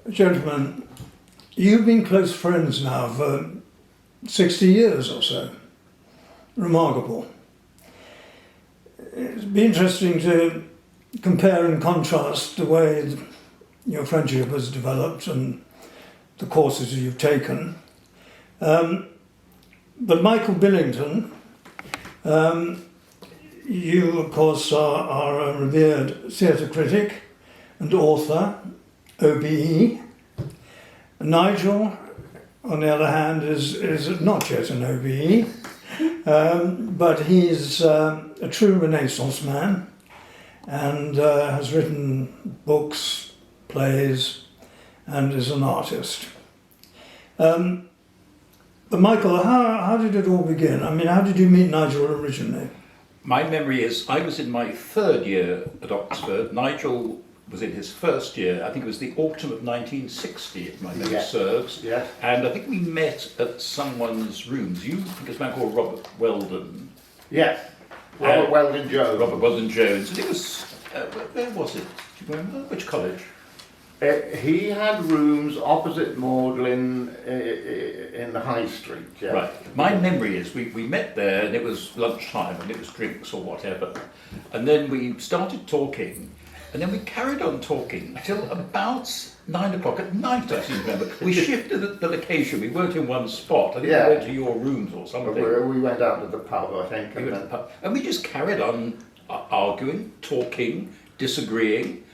Gentlemen, you've been close friends now for 60 years or so. Remarkable. It'd be interesting to compare and contrast the way your friendship has developed and the courses you've taken. But Michael Billington, you of course are a revered theatre critic and author, OBE. Nigel, on the other hand, is not yet an OBE, but he's a true Renaissance man and has written books, plays, and is an artist. But Michael, how did it all begin? I mean, how did you meet Nigel originally? My memory is I was in my third year at Oxford. Nigel was in his first year. I think it was the autumn of 1960, if my memory serves. Yeah. And I think we met at someone's rooms. You think it's a man called Robert Weldon. Yes. Robert Weldon Jones. Robert Weldon Jones. And it was, where was it? Do you remember? Which college? He had rooms opposite Magdalen in the High Street. Yeah. Right. My memory is we met there and it was lunchtime and it was drinks or whatever. And then we started talking and then we carried on talking till about 9 o'clock at night, I seem to remember. We shifted the location. We weren't in one spot. I think we went to your rooms or something. We went down to the pub, I think. And we just carried on arguing, talking, disagreeing.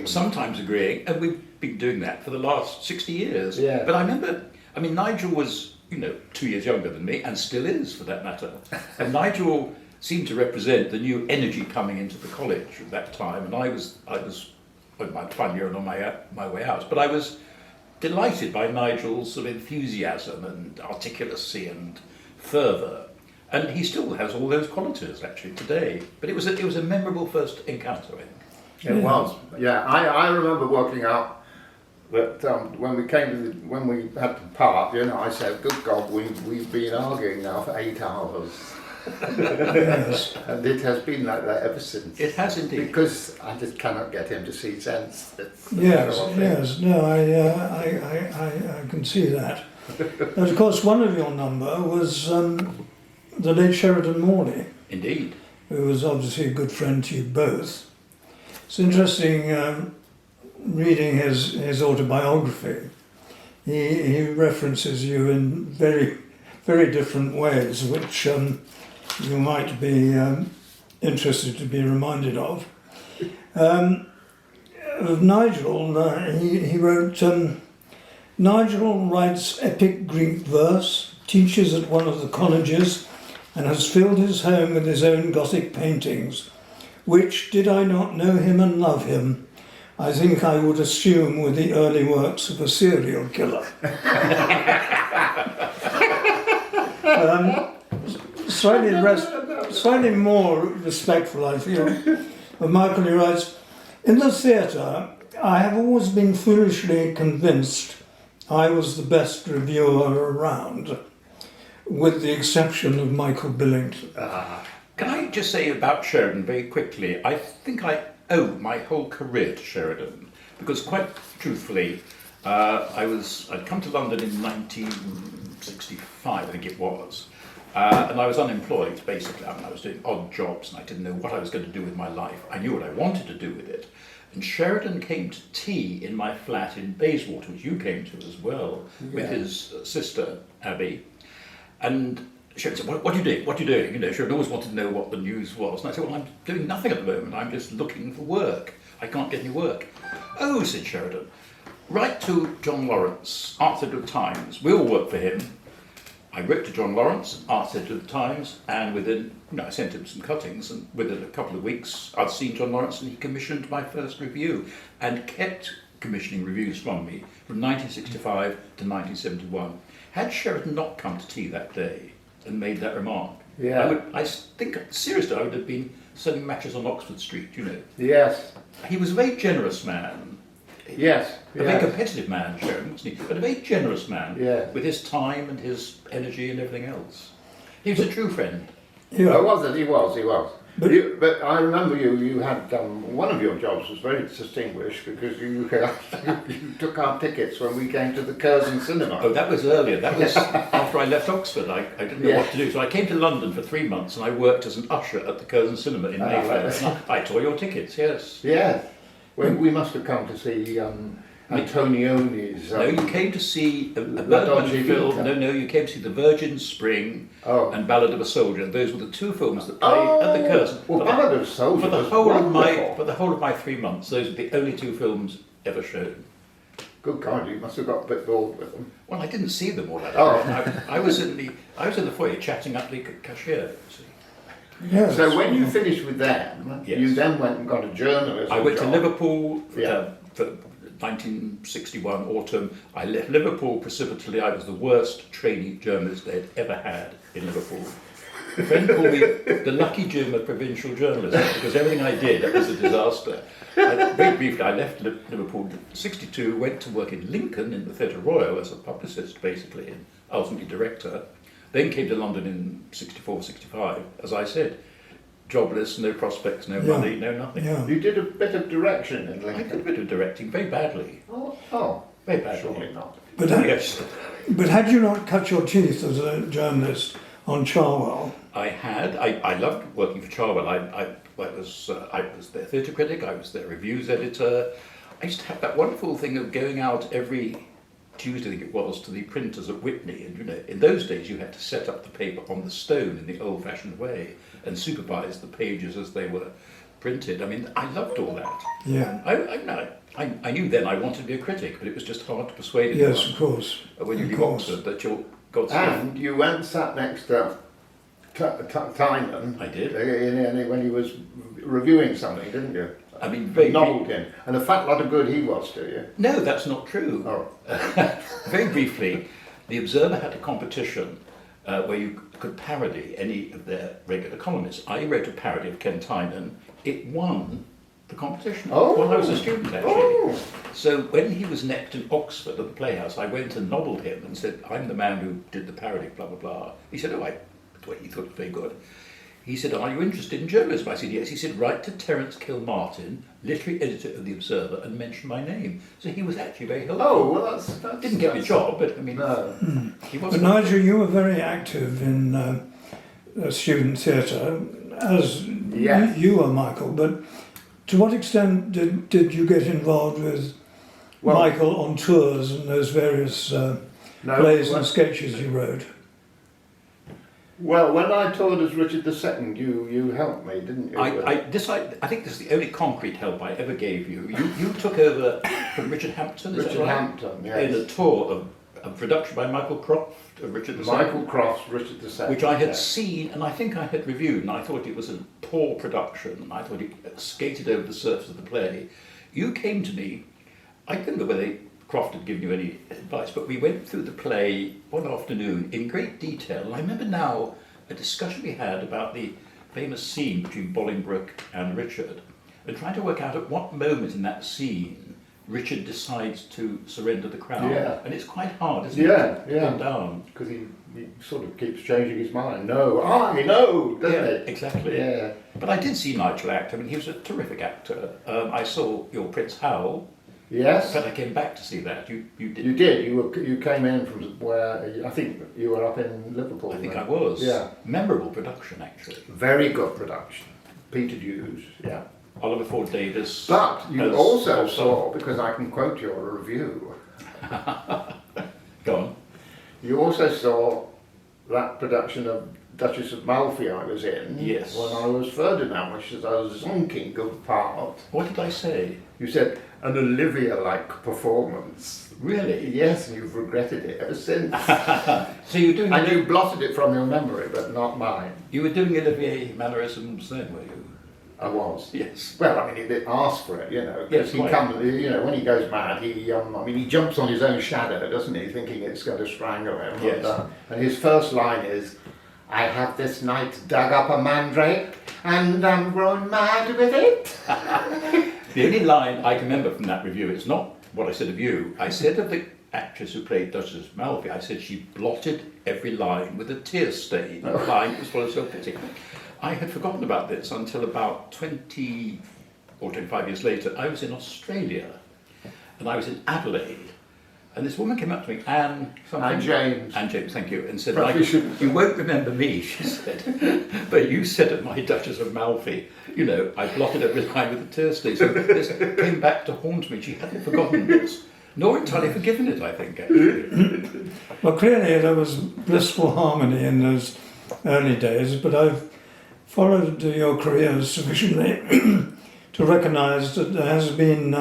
Sometimes agreeing, and we've been doing that for the last 60 years. Yeah. But I remember, Nigel was, 2 years younger than me, and still is for that matter. And Nigel seemed to represent the new energy coming into the college at that time, and I was on my final year and on my way out. But I was delighted by Nigel's sort of enthusiasm and articulacy and fervour. And he still has all those qualities actually today. But it was a memorable first encounter, I think. It was, yeah. I remember working out that when we had to part, I said, "Good God, we've been arguing now for 8 hours." Yes. And it has been like that ever since. It has indeed. Because I just cannot get him to see sense. Yes. No, I can see that. And of course, one of your number was the late Sheridan Morley. Indeed. Who was obviously a good friend to you both. It's interesting reading his autobiography. He references you in very, very different ways, which you might be interested to be reminded of. Of Nigel, he wrote, Nigel writes epic Greek verse, teaches at one of the colleges, and has filled his home with his own Gothic paintings, which, did I not know him and love him, I think I would assume were the early works of a serial killer. Slightly more respectful, I feel. But Michael, he writes, in the theatre, I have always been foolishly convinced I was the best reviewer around, with the exception of Michael Billington. Can I just say about Sheridan very quickly? I think I owe my whole career to Sheridan because, quite truthfully, I'd come to London in 1965, I think it was, and I was unemployed basically. I was doing odd jobs and I didn't know what I was going to do with my life. I knew what I wanted to do with it, and Sheridan came to tea in my flat in Bayswater, which you came to as well, with his sister Abby, and Sheridan said, what are you doing? What are you doing? Sheridan always wanted to know what the news was. And I said, well, I'm doing nothing at the moment. I'm just looking for work. I can't get any work. Oh, said Sheridan, write to John Lawrence, Art Editor of the Times. We all work for him. I wrote to John Lawrence, Art Editor of the Times, and within, I sent him some cuttings, and within a couple of weeks, I'd seen John Lawrence, and he commissioned my first review, and kept commissioning reviews from me from 1965 to 1971. Had Sheridan not come to tea that day and made that remark, I think seriously I would have been selling matches on Oxford Street, Yes. He was a very generous man. Yes. A very competitive man, Sheridan, wasn't he? But a very generous man with his time and his energy and everything else. He was a true friend. Yeah. He was. But I remember you had one of your jobs was very distinguished because you took our tickets when we came to the Curzon Cinema. Oh, that was earlier. That was after I left Oxford. I didn't know what to do. So I came to London for 3 months and I worked as an usher at the Curzon Cinema in Mayfair. Right. I tore your tickets, yes. Yes. We must have come to see Antonioni's. No, you came to see a La Bergman Dolce film. Vita. No, you came to see The Virgin Spring and Ballad of a Soldier. Those were the two films that played at the Curzon. Well, Ballad of a Soldier For the was whole wonderful. for the whole of my 3 months, those were the only two films ever shown. Good God, you must have got a bit bored with them. Well, I didn't see them all that. Oh. I was in the foyer chatting up the cashier. You see. Yes. So when you finished with them, Yes. you then went and got a journalism I went to job. Liverpool Yeah. for 1961 autumn. I left Liverpool precipitously. I was the worst trainee journalist they'd ever had in Liverpool. A friend called me the lucky Jim of provincial journalism because everything I did was a disaster. Very briefly, I left Liverpool in 62, went to work in Lincoln in the Theatre Royal as a publicist, basically, and ultimately director. Then came to London in 64, 65, as I said. Jobless, no prospects, no money, no nothing. Yeah. You did a bit of direction in I did a Lincoln. bit of directing, very badly. Oh, Very badly. surely not. But, Yes. but had you not cut your teeth as a journalist on Charwell? I loved working for Charwell. I was their theatre critic, I was their reviews editor. I used to have that wonderful thing of going out every Tuesday, I think it was, to the printers at Whitney. And in those days you had to set up the paper on the stone in the old-fashioned way and supervise the pages as they were printed. I mean, I loved all that. Yeah. I knew then I wanted to be a critic, but it was just hard to persuade anyone Yes, of course. when you Of leave course. Oxford that you're God's And you went and sat next to Tynan. I did. When he was reviewing something, didn't you? I mean, very Nobbled him. And a fat lot of good he was to you. No, that's not true. Oh. Very briefly, the Observer had a competition where you could parody any of their regular columnists. I wrote a parody of Ken Tynan. It won the competition while I was a student, actually. Oh. So when he was next in Oxford at the Playhouse, I went and nobbled him and said, I'm the man who did the parody, blah, blah, blah. He said, well, he thought it was very good. He said, are you interested in journalism? I said, yes. He said, write to Terence Kilmartin, literary editor of The Observer, and mention my name. So he was actually very helpful. Oh, well, that's Didn't get me a job, but I mean, No. he But wasn't. Nigel, you were very active in student theatre, as Yes. you were, Michael. But to what extent did you get involved with Well- Michael on tours and those various plays and sketches you wrote? Well, when I toured as Richard II, you helped me, didn't you? I think this is the only concrete help I ever gave you. You took over from Richard Hampton, is Richard that right? Hampton, yes. In a tour of a production by Michael Croft of Richard II. Michael Croft's Richard II. Which I had yes. seen and I think I had reviewed, and I thought it was a poor production. I thought it skated over the surface of the play. You came to me, I don't know whether Croft had given you any advice, but we went through the play one afternoon in great detail. And I remember now a discussion we had about the famous scene between Bolingbroke and Richard, and trying to work out at what moment in that scene Richard decides to surrender the crown. Yeah. And it's quite hard, isn't Yeah, it? To yeah. pin down. Because he sort of keeps changing his mind. No, I know, doesn't Yeah, he? exactly. Yeah. But I did see Nigel act. I mean, he was a terrific actor. I saw your Prince Hal. Yes. But I came back to see that. You did. You did. You came in from where I think you were up in Liverpool. I think I then. was. Yeah. Memorable production, actually. Very good production. Peter Hughes. Yeah. Oliver Ford Davis. But you as also Hobson. saw, because I can quote your review, Go on. you also saw that production of Duchess of Malfi I was in. Yes. When I was Ferdinand, which is a zonking good part. What did I say? You said an Olivia-like performance. Really? Yes, and you've regretted it ever since. So you were doing. And you blotted it from your memory, but not mine. You were doing Olivier mannerisms then, were you? I was. Yes. Well, I mean, he didn't ask for it, you know, because Yes, he quite. comes, you know, when he goes mad, he jumps on his own shadow, doesn't he, thinking it's going to strangle him. Yes. And his first line is, I have this night dug up a mandrake, and I'm grown mad with it. The only line I can remember from that review, it's not what I said of you. I said of the actress who played Duchess of Malfi, I said she blotted every line with a tear stain, implying it was full of self-pity. I had forgotten about this until about 20 or 25 years later. I was in Australia, and I was in Adelaide, and this woman came up to me, Anne James. Anne James, thank you, and said, Probably Michael, shouldn't. you won't remember me, she said, but you said at my Duchess of Malfi, you know, I blotted every line with a tear stain. So this came back to haunt me. She hadn't forgotten this, nor entirely forgiven it, I think, actually. Well, clearly there was blissful harmony in those early days, but I've followed your career sufficiently to recognise that there has been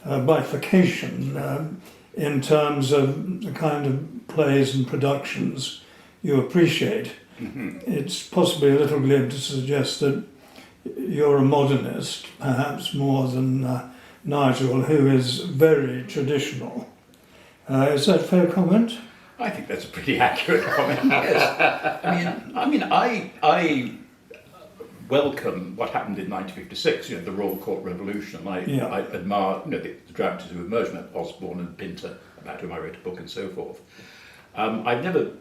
a bifurcation in terms of the kind of plays and productions you appreciate. It's possibly a little glib to suggest that you're a modernist, perhaps more than Nigel, who is very traditional. Is that a fair comment? I think that's a pretty accurate comment. Yes. I welcome what happened in 1956. You know, the Royal Court Revolution. I admire, you know, the dramatists who emerged from that, Osborne and Pinter, about whom I wrote a book and so forth. I've never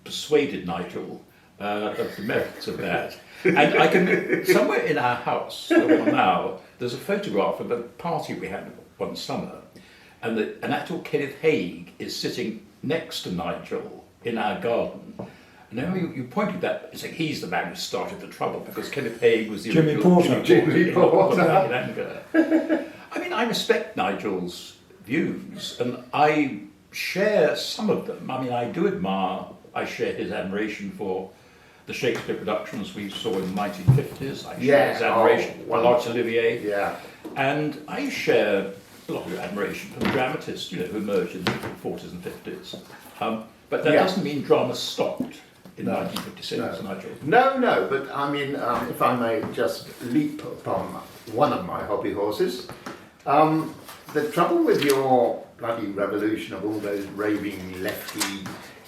persuaded Nigel of the merits of that. And I can, somewhere in our house, where we are now, there's a photograph of a party we had one summer, and an actor Kenneth Haig is sitting next to Nigel in our garden. And then you pointed that, it's like he's the man who started the trouble, because Kenneth Haig was the Jimmy Porter. Jimmy Porter. in anger. I mean, I respect Nigel's views, and I share some of them. I mean, I share his admiration for the Shakespeare productions we saw in the 1950s. I share his admiration for Laurence Olivier. Yeah. And I share a lot of admiration for the dramatists, you know, who emerged in the 40s and 50s. But that doesn't mean drama stopped in 1956, Nigel. No, but I mean, if I may just leap upon one of my hobby horses, the trouble with your bloody revolution of all those raving, lefty,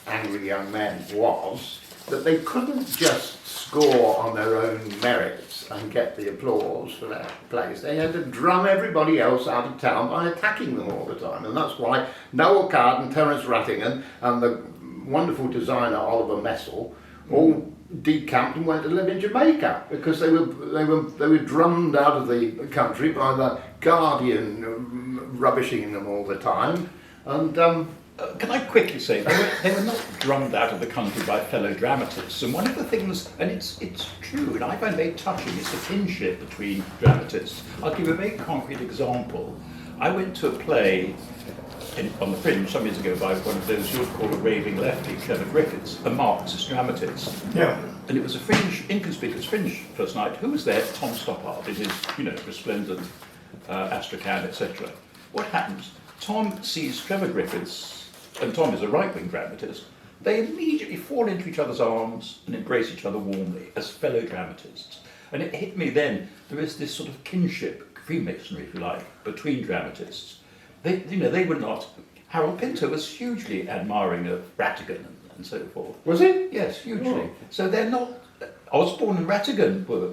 angry young men was that they couldn't just score on their own merits and get the applause for their plays. They had to drum everybody else out of town by attacking them all the time, and that's why Noel Card and Terence Rattingham and the wonderful designer Oliver Messel all decamped and went to live in Jamaica because they were drummed out of the country by the Guardian rubbishing them all the time. And can I quickly say, they were not drummed out of the country by fellow dramatists, and one of the things, and it's true, and I find very touching, is the kinship between dramatists. I'll give you a very concrete example. I went to a play on the Fringe some years ago by one of those you would call a raving lefty, Trevor Griffiths, a Marxist dramatist. Yeah. And it was a Fringe, inconspicuous Fringe first night. Who was there? Tom Stoppard in his, you know, resplendent Astrakhan, etc. What happens? Tom sees Trevor Griffiths, and Tom is a right-wing dramatist. They immediately fall into each other's arms and embrace each other warmly as fellow dramatists. And it hit me then, there is this sort of kinship, Freemasonry if you like, between dramatists. They were not. Harold Pinter was hugely admiring of Rattigan and so forth. was it? Yes, hugely. Oh. So they're not. Osborne and Rattigan were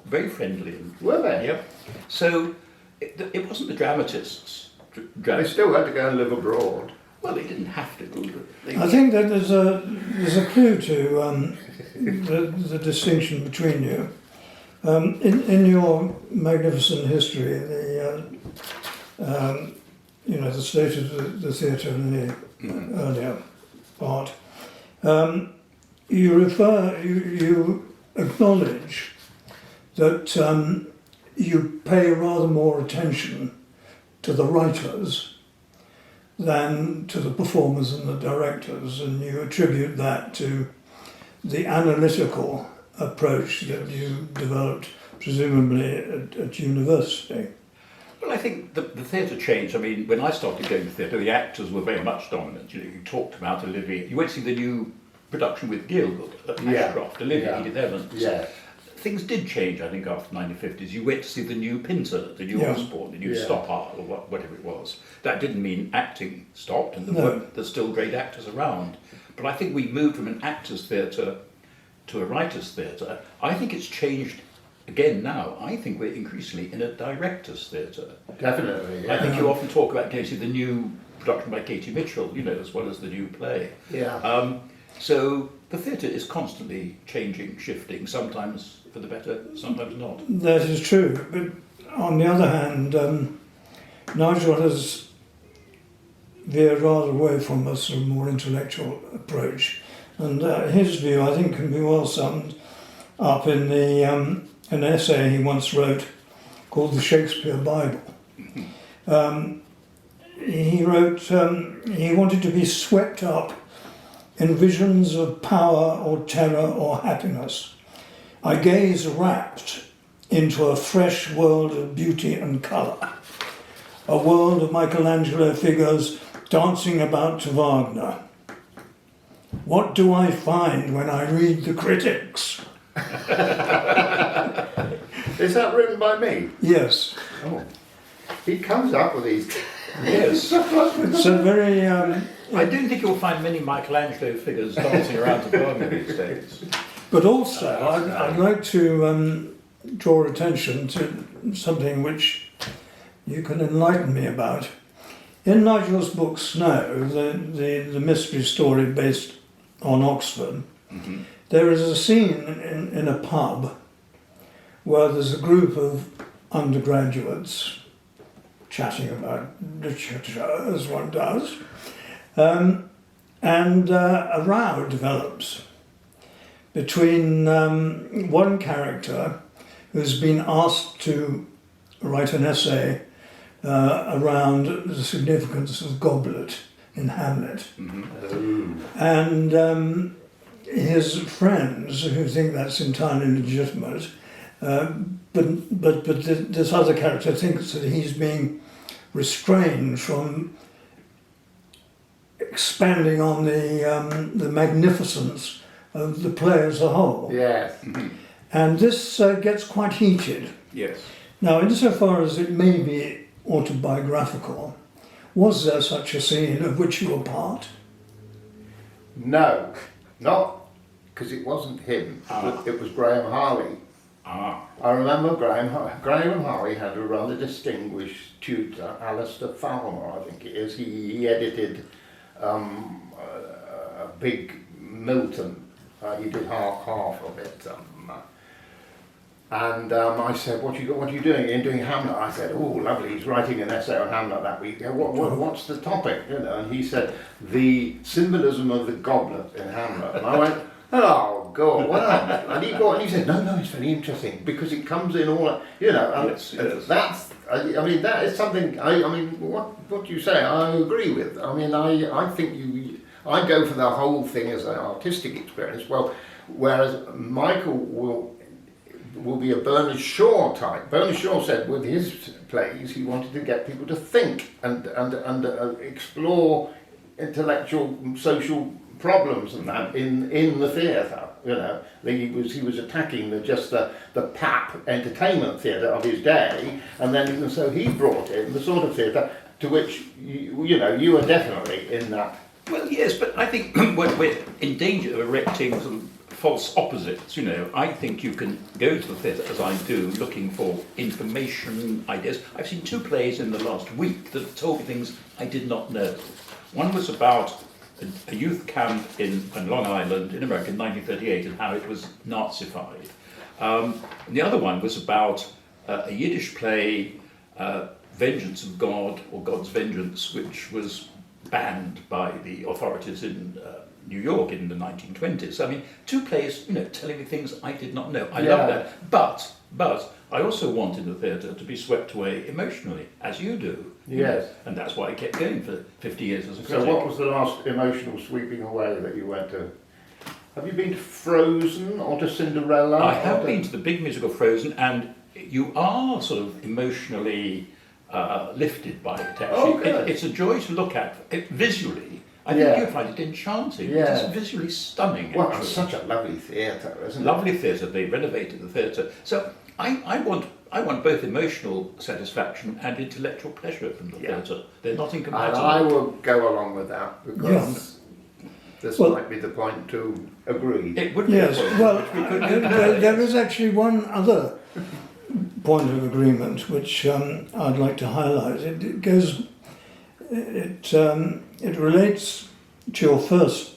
very friendly. Were they? Yep. So it wasn't the dramatists. They still had to go and live abroad. Well, they didn't have to. I think that there's a clue to the distinction between you. In your magnificent history, the state of the theatre in the earlier part, you acknowledge that you pay rather more attention to the writers than to the performers and the directors, and you attribute that to the analytical approach that you developed, presumably at university. Well, I think the theatre changed. I mean, when I started going to theatre, the actors were very much dominant. You know, you talked about Olivia. You went to see the new production with Gielgud at Ashcroft, Olivia, Edith Evans. Yeah. Things did change, I think, after the 1950s. You went to see the new Pinter, the new Osborne, the new Stoppard, or whatever it was. That didn't mean acting stopped, and there's still great actors around. But I think we moved from an actor's theatre to a writer's theatre. I think it's changed again now. I think we're increasingly in a director's theatre. Definitely, yeah. I think you often talk about going to see the new production by Katie Mitchell, you know, as well as the new play. Yeah. So the theatre is constantly changing, shifting, sometimes for the better, sometimes not. That is true, but on the other hand, Nigel has veered rather away from a sort of more intellectual approach, and his view, I think, can be well summed up in the an essay he once wrote called The Shakespeare Bible. He wrote he wanted to be swept up in visions of power or terror or happiness. I gaze rapt into a fresh world of beauty and colour, a world of Michelangelo figures dancing about to Wagner. What do I find when I read the critics? Is that written by me? Yes. Oh. He comes up with these. Yes. It's a very... I don't think you'll find many Michelangelo figures dancing around to Wagner these days. But also, I'd like to draw attention to something which you can enlighten me about. In Nigel's book Snow, the mystery story based on Oxford, there is a scene in a pub where there's a group of undergraduates chatting about literature, as one does, and a row develops between one character who's been asked to write an essay around the significance of Goblet in Hamlet, and his friends who think that's entirely legitimate, but this other character thinks that he's being restrained from expanding on the magnificence of the play as a whole. Yes. And this gets quite heated. Yes. Now, insofar as it may be autobiographical, was there such a scene of which you were part? No, not because it wasn't him. It was Graham Harley. I remember Graham Harley had a rather distinguished tutor, Alistair Falmer, I think it is. He edited a big Milton. He did half of it. And I said, what are you doing? You're doing Hamlet. I said, oh, lovely, he's writing an essay on Hamlet that week. What's the topic? You know, and he said, the symbolism of the goblet in Hamlet. And I went, oh, God, well. And he said, no, it's very interesting because it comes in all, you know, and yes. that's, I mean, that is something, I mean, what you say, I agree with. I mean, I think I go for the whole thing as an artistic experience, well, whereas Michael will be a Bernard Shaw type. Bernard Shaw said with his plays he wanted to get people to think and explore intellectual, social problems and that in the theatre. You know, he was attacking the pap entertainment theatre of his day, and so he brought in the sort of theatre to which you are definitely in that. Well, yes, but I think we're in danger of erecting sort of false opposites. You know, I think you can go to the theatre, as I do, looking for information, ideas. I've seen 2 plays in the last week that told me things I did not know. One was about a youth camp on Long Island in America in 1938 and how it was Nazified. And the other one was about a Yiddish play, Vengeance of God, or God's Vengeance, which was banned by the authorities in New York in the 1920s. I mean, 2 plays, telling me things I did not know. I love that. But I also wanted the theatre to be swept away emotionally, as you do. Yes. And that's why I kept going for 50 years as a So critic. what was the last emotional sweeping away that you went to? Have you been to Frozen or to Cinderella? I have been to the big musical Frozen, and you are sort of emotionally lifted by it, actually. Oh, good. It's a joy to look at visually. I think you find it enchanting. Yeah. It's visually stunning. Well, actually. it's such a lovely theatre, isn't it? Lovely theatre. They renovated the theatre. So I want both emotional satisfaction and intellectual pleasure from the theatre. They're not incompatible. And I will go along with that because this might be the point to agree. It would be. Yes, a point well, which we could there is actually one other point of agreement which I'd like to highlight. It relates to your first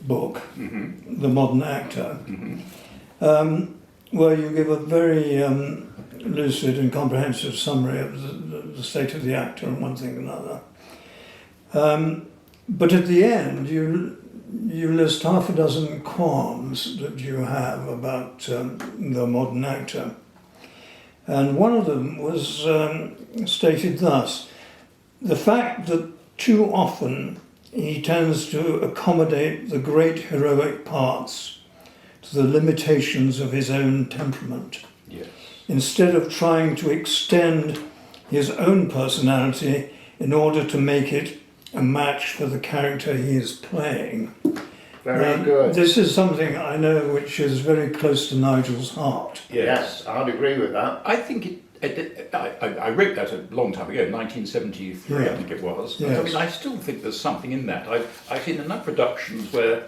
book, The Modern Actor, where you give a very lucid and comprehensive summary of the state of the actor and one thing and another. But at the end, you list half a dozen qualms that you have about the modern actor. And one of them was stated thus: the fact that too often he tends to accommodate the great heroic parts to the limitations of his own temperament, Yes. instead of trying to extend his own personality in order to make it a match for the character he is playing. Very good. This is something I know which is very close to Nigel's heart. Yes, I'd agree with that. I think I wrote that a long time ago, 1973, Yeah. I think it was. Yes. I mean, I still think there's something in that. I've seen enough productions where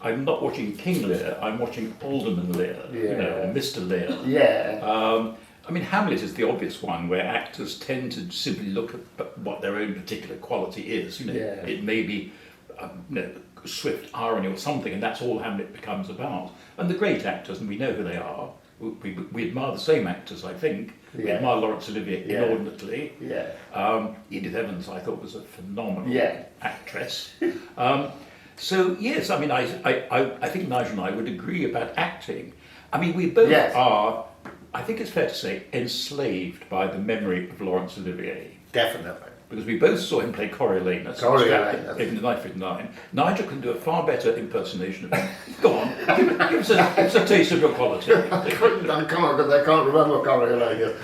I'm not watching King Lear, I'm watching Alderman Lear, or Mr. Lear. Yeah. I mean, Hamlet is the obvious one where actors tend to simply look at what their own particular quality is. It may be swift irony or something, and that's all Hamlet becomes about. And the great actors, and we know who they are, we admire the same actors, I think. We admire Laurence Olivier inordinately. Edith Evans, I thought, was a phenomenal actress. So yes, I mean, I think Nigel and I would agree about acting. I mean, we both are, I think it's fair to say, enslaved by the memory of Laurence Olivier. Definitely. Because we both saw him play Coriolanus in the Knife 9. Nigel can do a far better impersonation of him. Go on, give us a taste of your quality. I come on, because I can't remember Coriolanus.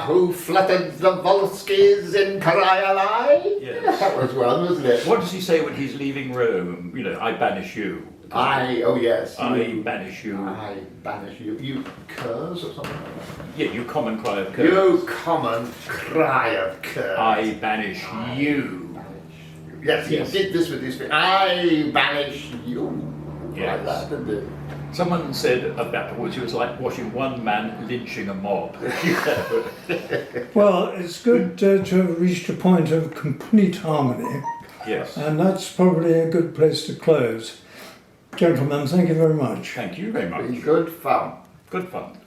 Who fluttered the Volsces in Corioli? Yes. That was one, wasn't it? What does he say when he's leaving Rome? I banish you. I banish you. I banish you. You curs or something like that? Yeah, you common cry of curse. You common cry of curs. I banish you. Yes, he did this with his feet. I banish you. Yes. Like that, didn't he? Someone said of that performance, it was like watching one man lynching a mob. Well, it's good to have reached a point of complete harmony, Yes. and that's probably a good place to close. Gentlemen, thank you very much. Thank you very much. Good fun. Good fun.